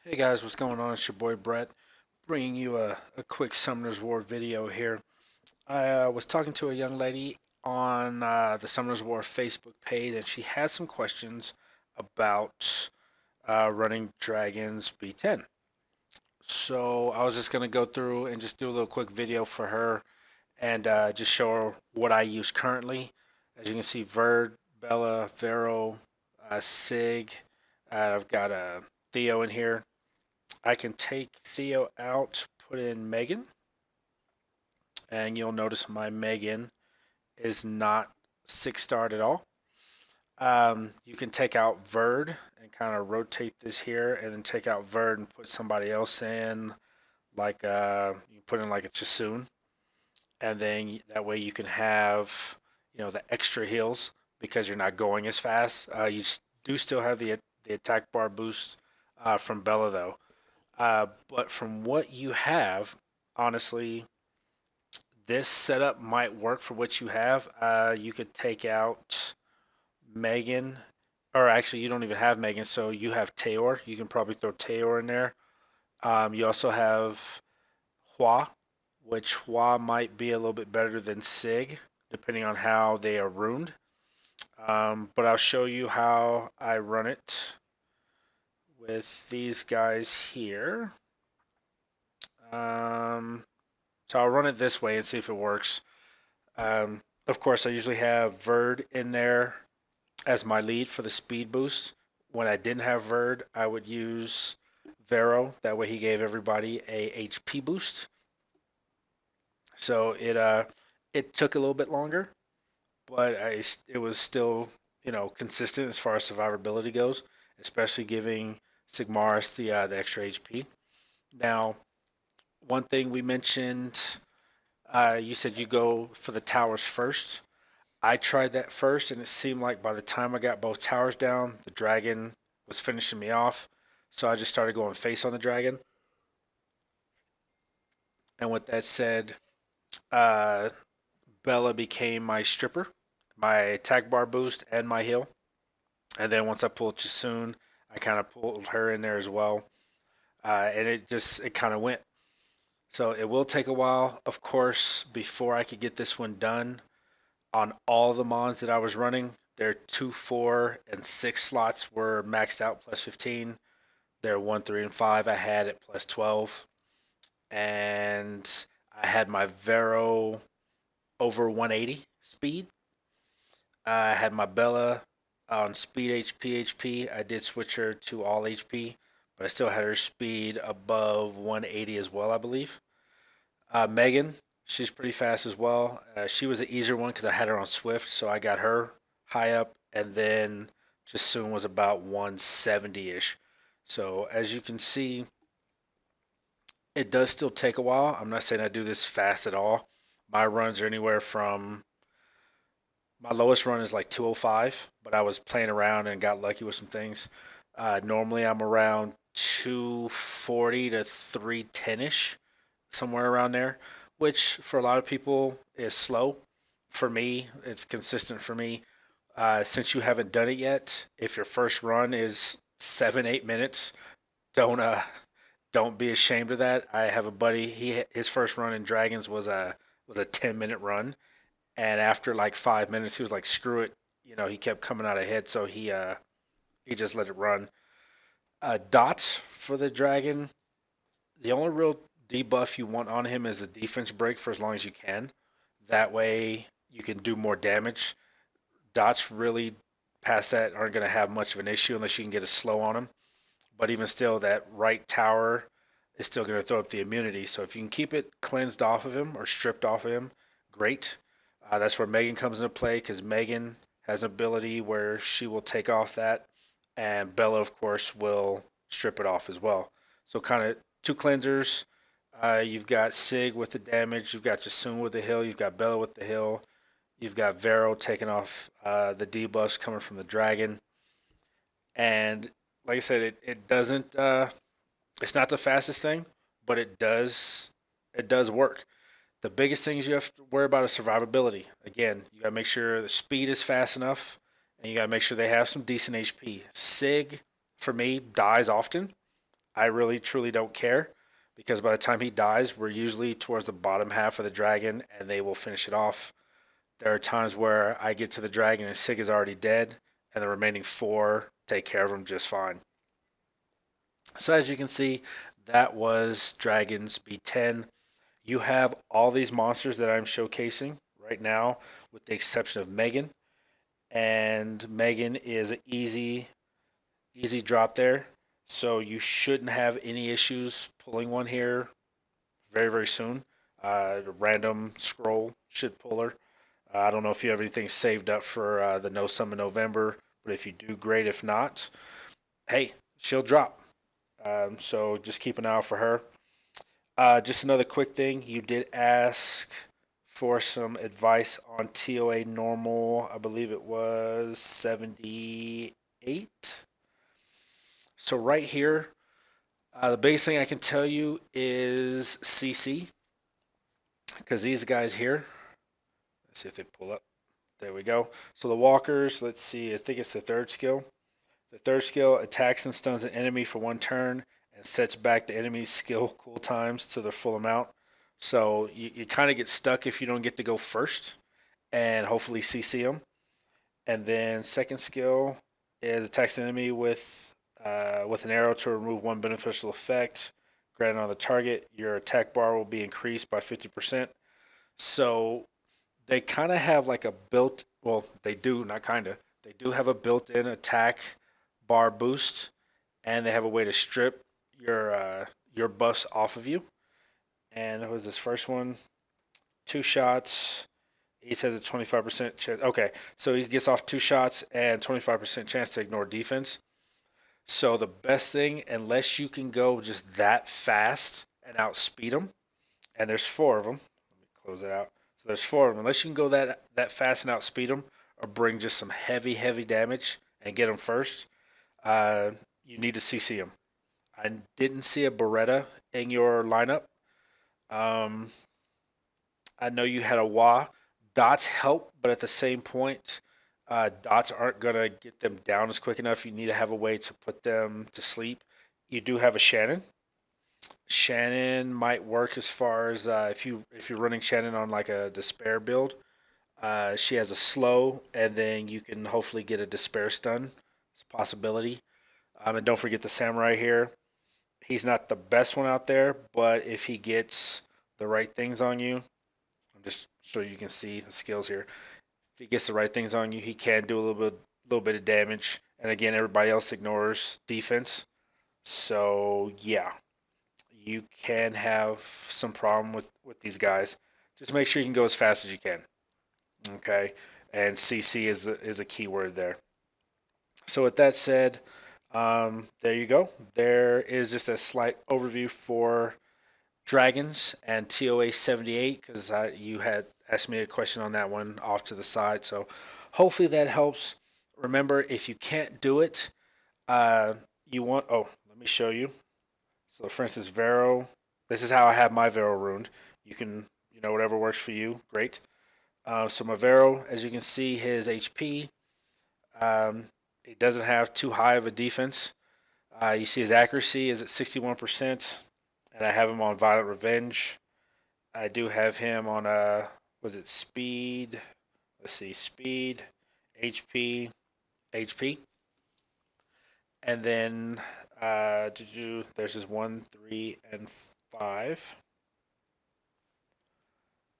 Hey guys, what's going on? It's your boy Brett, bringing you a quick Summoners War video here. I was talking to a young lady on the Summoners War Facebook page, and she had some questions about running Dragons B10. So I was just going to go through and just do a little quick video for her and just show her what I use currently. As you can see, Verd, Bella, Vero, Sig. I've got Theo in here. I can take Theo out, put in Megan, and you'll notice my Megan is not 6-starred at all. You can take out Verd and kind of rotate this here, and then take out Verd and put somebody else in, like you put in like a Chasoon, and then that way you can have the extra heals because you're not going as fast. You do still have the attack bar boost from Bella though. But from what you have, honestly, this setup might work for what you have. You could take out Megan, or actually, you don't even have Megan, so you have Tayor. You can probably throw Tayor in there. You also have Hua, which Hua might be a little bit better than Sig, depending on how they are ruined. But I'll show you how I run it with these guys here. Um, So I'll run it this way and see if it works. Of course, I usually have Verd in there as my lead for the speed boost. When I didn't have Verd, I would use Vero. That way, he gave everybody a HP boost. So it took a little bit longer, but it was still consistent as far as survivability goes, especially giving Sigmaris the extra HP. Now, one thing we mentioned, you said you go for the towers first. I tried that first, and it seemed like by the time I got both towers down, the dragon was finishing me off. So I just started going face on the dragon. And with that said, uh, Bella became my stripper, my attack bar boost, and my heal. And then once I pulled Chasoon, I kind of pulled her in there as well. And it kind of went. So it will take a while, of course, before I could get this one done. On all the mons that I was running, their 2, 4, and 6 slots were maxed out plus 15. Their 1, 3, and 5 I had at plus 12. And I had my Vero over 180 speed. I had my Bella on speed HP. I did switch her to all HP, but I still had her speed above 180 as well, I believe. Megan, she's pretty fast as well. She was an easier one because I had her on Swift, so I got her high up, and then just soon was about 170 ish. So as you can see, it does still take a while. I'm not saying I do this fast at all. My runs are anywhere from my lowest run is like 205, but I was playing around and got lucky with some things. Normally I'm around 240 to 310 ish, somewhere around there, which for a lot of people is slow. For me, it's consistent for me. Since you haven't done it yet, if your first run is 7, 8 minutes, don't uh don't be ashamed of that. I have a buddy. His first run in Dragons was a 10-minute run, and after like 5 minutes, he was like, "Screw it." He kept coming out ahead, so he just let it run. Dot for the dragon. The only real debuff you want on him is a defense break for as long as you can. That way you can do more damage. Dots really past that aren't going to have much of an issue unless you can get a slow on him. But even still, that right tower is still going to throw up the immunity. So if you can keep it cleansed off of him or stripped off of him, great. That's where Megan comes into play because Megan has an ability where she will take off that, and Bella, of course, will strip it off as well. So kind of two cleansers. You've got Sig with the damage. You've got Jasun with the heal. You've got Bella with the heal. You've got Vero taking off the debuffs coming from the dragon. And like I said, it doesn't. It's not the fastest thing, but it does work. The biggest things you have to worry about is survivability. Again, you gotta make sure the speed is fast enough, and you gotta make sure they have some decent HP. Sig, for me, dies often. I really truly don't care because by the time he dies, we're usually towards the bottom half of the dragon and they will finish it off. There are times where I get to the dragon and Sig is already dead, and the remaining four take care of him just fine. So as you can see, that was Dragons B10. You have all these monsters that I'm showcasing right now, with the exception of Megan. And Megan is an easy drop there. So you shouldn't have any issues pulling one here very soon. Random scroll should pull her. I don't know if you have anything saved up for the No Summon November, but if you do, great. If not, hey, she'll drop. So just keep an eye out for her. Just another quick thing. You did ask for some advice on TOA normal. I believe it was 78. So right here, the biggest thing I can tell you is CC, because these guys here. Let's see if they pull up. There we go. So the walkers. Let's see. I think it's the third skill. The third skill attacks and stuns an enemy for 1 turn and sets back the enemy's skill cool times to their full amount. So you kind of get stuck if you don't get to go first and hopefully CC them. And then second skill is attacks the enemy with an arrow to remove one beneficial effect granted on the target. Your attack bar will be increased by 50%. So they kind of have like a built, well, they do, not kind of, they do have a built-in attack bar boost, and they have a way to strip your buffs off of you. And what was this first one? 2 shots. He says a 25% chance. Okay, so he gets off 2 shots and 25% chance to ignore defense. So the best thing, unless you can go just that fast and outspeed them, and there's four of them. Let me close it out. So there's four of them. Unless you can go that fast and outspeed them, or bring just some heavy damage and get them first, you need to CC them. I didn't see a Beretta in your lineup. Um, I know you had a Wah. Dots help, but at the same point, dots aren't going to get them down as quick enough. You need to have a way to put them to sleep. You do have a Shannon. Shannon might work as far as if you're running Shannon on like a despair build. She has a slow, and then you can hopefully get a despair stun. It's a possibility. And don't forget the samurai here. He's not the best one out there, but if he gets the right things on you, I'm just so you can see the skills here. If he gets the right things on you, he can do a little bit of damage. And again, everybody else ignores defense. So yeah, you can have some problem with these guys. Just make sure you can go as fast as you can. Okay, and CC is a key word there. So with that said, there you go. There is just a slight overview for Dragons and TOA 78 because you had asked me a question on that one off to the side. So hopefully that helps. Remember, if you can't do it, uh, you want. Oh, let me show you. So for instance, Vero. This is how I have my Vero ruined. You can, whatever works for you. Great. So my Vero, as you can see, his HP. Um, it doesn't have too high of a defense. You see his accuracy is at 61%, and I have him on Violent Revenge. I do have him on was it speed? Let's see, speed, HP, HP, and then there's his 1, 3, and 5.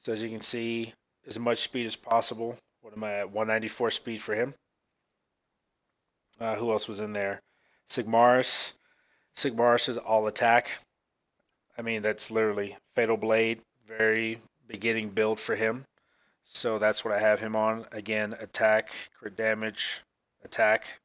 So as you can see, as much speed as possible. What am I at? 194 speed for him. Who else was in there? Sigmaris. Sigmaris is all attack. I mean, that's literally Fatal Blade. Very beginning build for him. So that's what I have him on. Again, attack, crit damage, attack.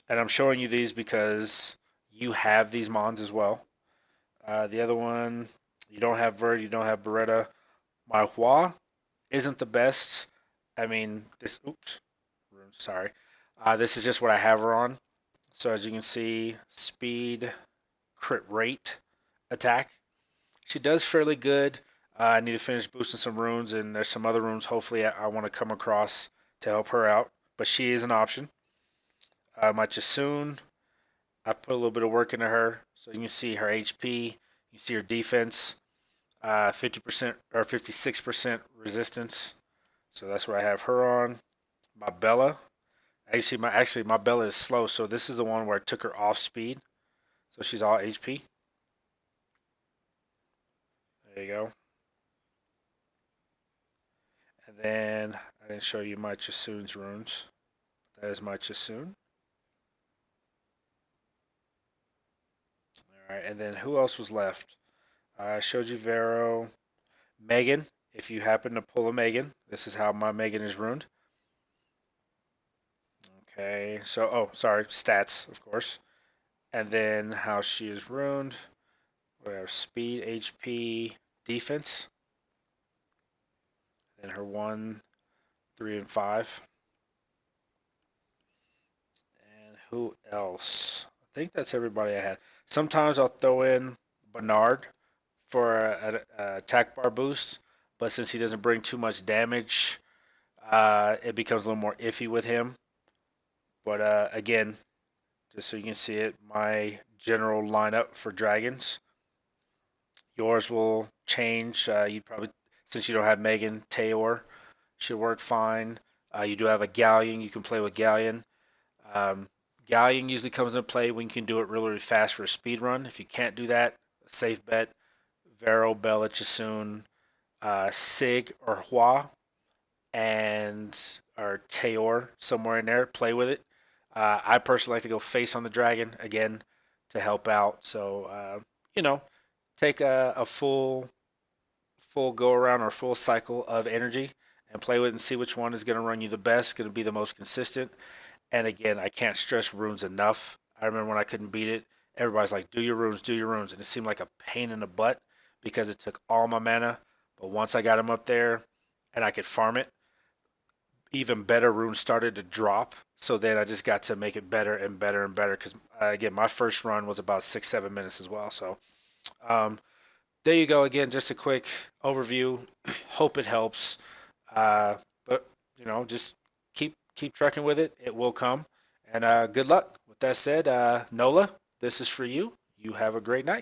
And I'm showing you these because you have these mons as well. The other one, you don't have Verd, you don't have Beretta. My Hua isn't the best. I mean, oops, sorry. This is just what I have her on. So as you can see, speed, crit rate, attack. She does fairly good. I need to finish boosting some runes, and there's some other runes hopefully I want to come across to help her out. But she is an option. My Chasoon, I put a little bit of work into her, so you can see her HP, you see her defense, 50% or 56% resistance. So that's what I have her on. My Bella, actually my Bella is slow, so this is the one where I took her off speed, so she's all HP. There you go. And then I didn't show you my Chasun's runes. That is my Chasun. All right, and then who else was left? I showed you Vero, Megan. If you happen to pull a Megan, this is how my Megan is ruined. Okay, so sorry, stats, of course, and then how she is ruined. We have speed, HP, defense, then her 1, 3, and 5. And who else? I think that's everybody I had. Sometimes I'll throw in Bernard for a attack bar boost, but since he doesn't bring too much damage, it becomes a little more iffy with him. But again, just so you can see it, my general lineup for dragons. Yours will change. You probably, since you don't have Megan, Tayor should work fine. You do have a Galleon. You can play with Galleon. Um, Galleon usually comes into play when you can do it really, really fast for a speed run. If you can't do that, a safe bet, Vero, Bella, Chasun, Sig or Hua, and or Tayor somewhere in there. Play with it. I personally like to go face on the dragon again to help out. So you know, take a full go around or full cycle of energy and play with it and see which one is going to run you the best, going to be the most consistent. And again, I can't stress runes enough. I remember when I couldn't beat it, everybody's like, do your runes. And it seemed like a pain in the butt because it took all my mana. But once I got them up there and I could farm it, even better runes started to drop. So then I just got to make it better and better and better. Because again, my first run was about 6, 7 minutes as well. So um, there you go. Again, just a quick overview. Hope it helps. But just keep trucking with it. It will come. And good luck. With that said, Nola, this is for you. You have a great night.